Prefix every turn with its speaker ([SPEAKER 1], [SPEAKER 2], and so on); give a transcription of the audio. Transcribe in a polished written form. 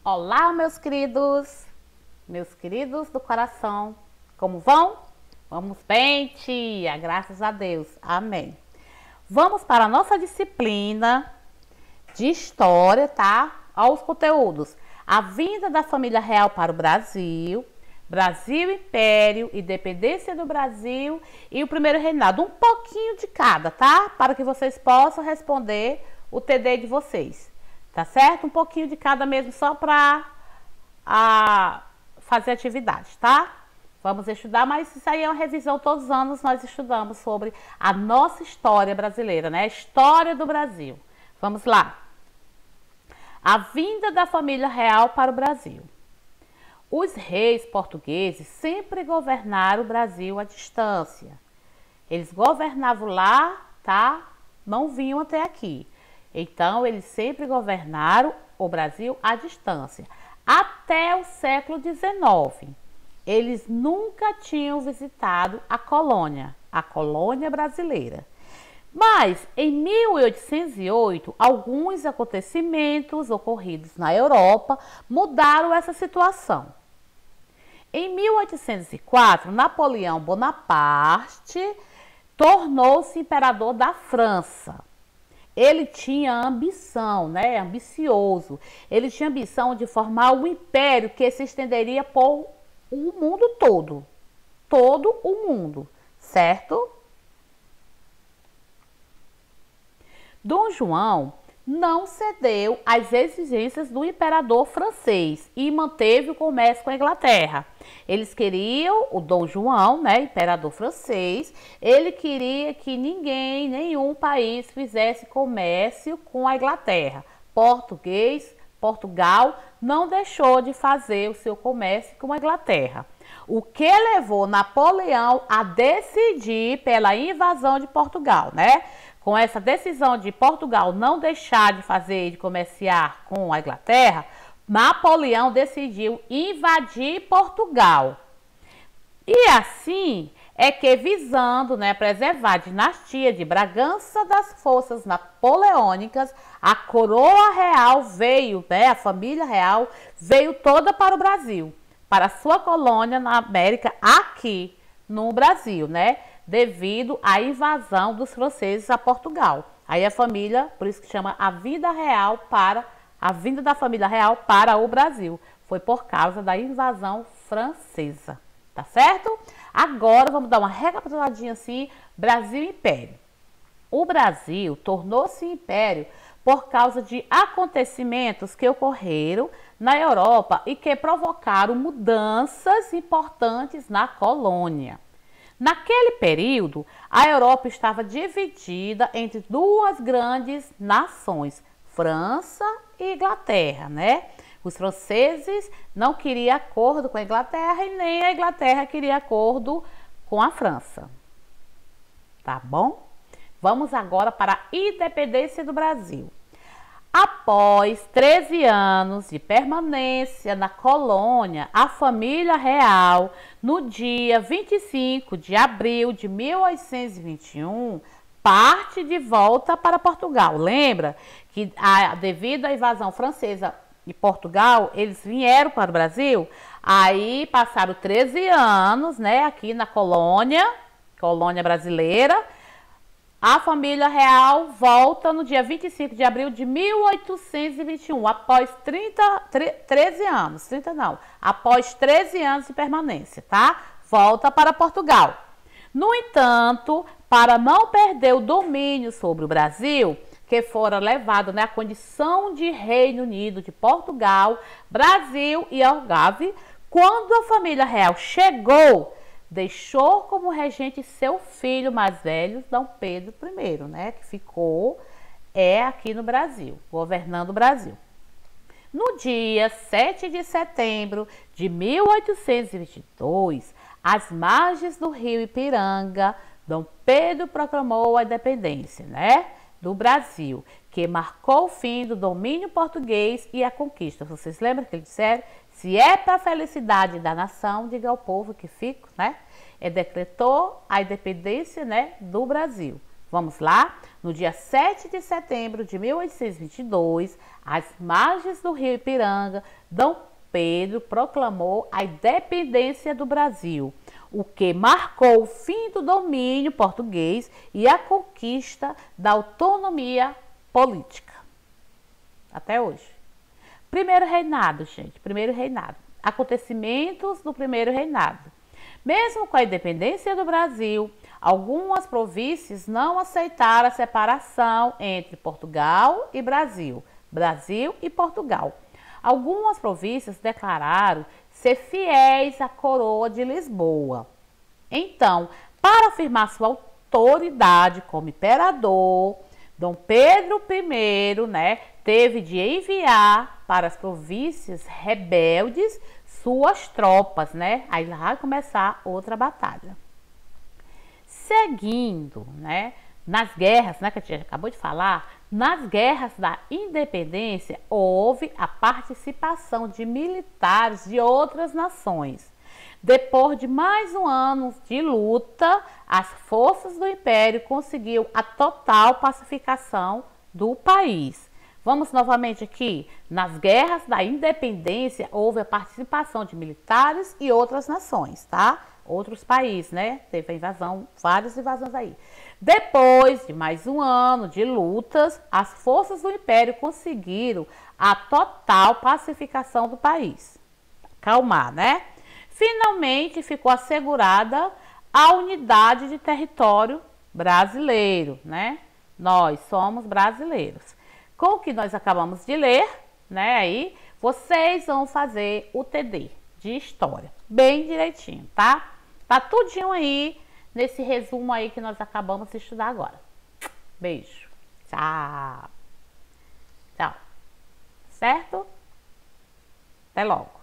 [SPEAKER 1] Olá, meus queridos do coração, como vão? Vamos bem, tia, graças a Deus, amém. Vamos para a nossa disciplina de história, tá? Olha os conteúdos: a vinda da família real para o Brasil, Brasil Império, independência do Brasil e o primeiro reinado. Um pouquinho de cada, tá? Para que vocês possam responder o TD de vocês. Tá certo? Um pouquinho de cada mesmo, só para fazer atividade, tá? Vamos estudar, mas isso aí é uma revisão. Todos os anos nós estudamos sobre a nossa história brasileira, né? A história do Brasil. Vamos lá. A vinda da família real para o Brasil. Os reis portugueses sempre governaram o Brasil à distância. Eles governavam lá, tá? Não vinham até aqui. Então, eles sempre governaram o Brasil à distância. Até o século XIX, eles nunca tinham visitado a colônia brasileira. Mas, em 1808, alguns acontecimentos ocorridos na Europa mudaram essa situação. Em 1804, Napoleão Bonaparte tornou-se imperador da França. Ele tinha ambição, né? Ambicioso. Ele tinha ambição de formar um império que se estenderia por o mundo todo. Todo o mundo, certo? Dom João não cedeu às exigências do imperador francês e manteve o comércio com a Inglaterra. Eles queriam, o Dom João, né, imperador francês, ele queria que nenhum país fizesse comércio com a Inglaterra. Portugal não deixou de fazer o seu comércio com a Inglaterra, o que levou Napoleão a decidir pela invasão de Portugal, né? Com essa decisão de Portugal não deixar de comerciar com a Inglaterra, Napoleão decidiu invadir Portugal. E assim é que, visando, né, preservar a dinastia de Bragança das forças napoleônicas, a coroa real veio, né, a família real veio toda para o Brasil, para sua colônia na América, aqui no Brasil, né? Devido à invasão dos franceses a Portugal. Aí a família, por isso que chama a vinda da família real para o Brasil. Foi por causa da invasão francesa, tá certo? Agora vamos dar uma recapituladinha assim, Brasil Império. O Brasil tornou-se império por causa de acontecimentos que ocorreram na Europa e que provocaram mudanças importantes na colônia. Naquele período, a Europa estava dividida entre duas grandes nações, França e Inglaterra, né? Os franceses não queriam acordo com a Inglaterra e nem a Inglaterra queria acordo com a França. Tá bom? Vamos agora para a independência do Brasil. Após 13 anos de permanência na colônia, a família real, no dia 25 de abril de 1821, parte de volta para Portugal. Lembra que devido à invasão francesa de Portugal, eles vieram para o Brasil, aí passaram 13 anos, né, aqui na colônia brasileira. A família real volta no dia 25 de abril de 1821, após 13 anos de permanência, tá? Volta para Portugal. No entanto, para não perder o domínio sobre o Brasil, que fora levado, né, à condição de Reino Unido de Portugal, Brasil e Algarve, quando a família real chegou, deixou como regente seu filho mais velho, Dom Pedro I, né, que ficou aqui no Brasil, governando o Brasil. No dia 7 de setembro de 1822, às margens do rio Ipiranga, Dom Pedro proclamou a independência, né, do Brasil, que marcou o fim do domínio português e a conquista. Vocês lembram que eles disseram? Se é para a felicidade da nação, diga ao povo que fico, né? Decretou a independência, né, do Brasil. Vamos lá? No dia 7 de setembro de 1822, às margens do rio Ipiranga, Dom Pedro proclamou a independência do Brasil, o que marcou o fim do domínio português e a conquista da autonomia política. Até hoje. Primeiro reinado, gente. Primeiro reinado. Acontecimentos do primeiro reinado. Mesmo com a independência do Brasil, algumas províncias não aceitaram a separação entre Portugal e Brasil, Brasil e Portugal. Algumas províncias declararam ser fiéis à coroa de Lisboa. Então, para afirmar sua autoridade como imperador, Dom Pedro I, teve de enviar para as províncias rebeldes suas tropas, Aí lá vai começar outra batalha. Seguindo, nas guerras, que a gente acabou de falar, nas guerras da independência houve a participação de militares de outras nações. Depois de mais um ano de luta, as forças do Império conseguiram a total pacificação do país. Vamos novamente aqui. Nas guerras da independência houve a participação de militares e outras nações, tá? Outros países, Teve a invasão, várias invasões aí. Depois de mais um ano de lutas, as forças do Império conseguiram a total pacificação do país. Calmar, Finalmente ficou assegurada a unidade de território brasileiro, Nós somos brasileiros. Com o que nós acabamos de ler, aí vocês vão fazer o TD de história, bem direitinho, tá? Tá tudinho aí nesse resumo aí que nós acabamos de estudar agora. Beijo. Tchau. Tchau. Certo? Até logo.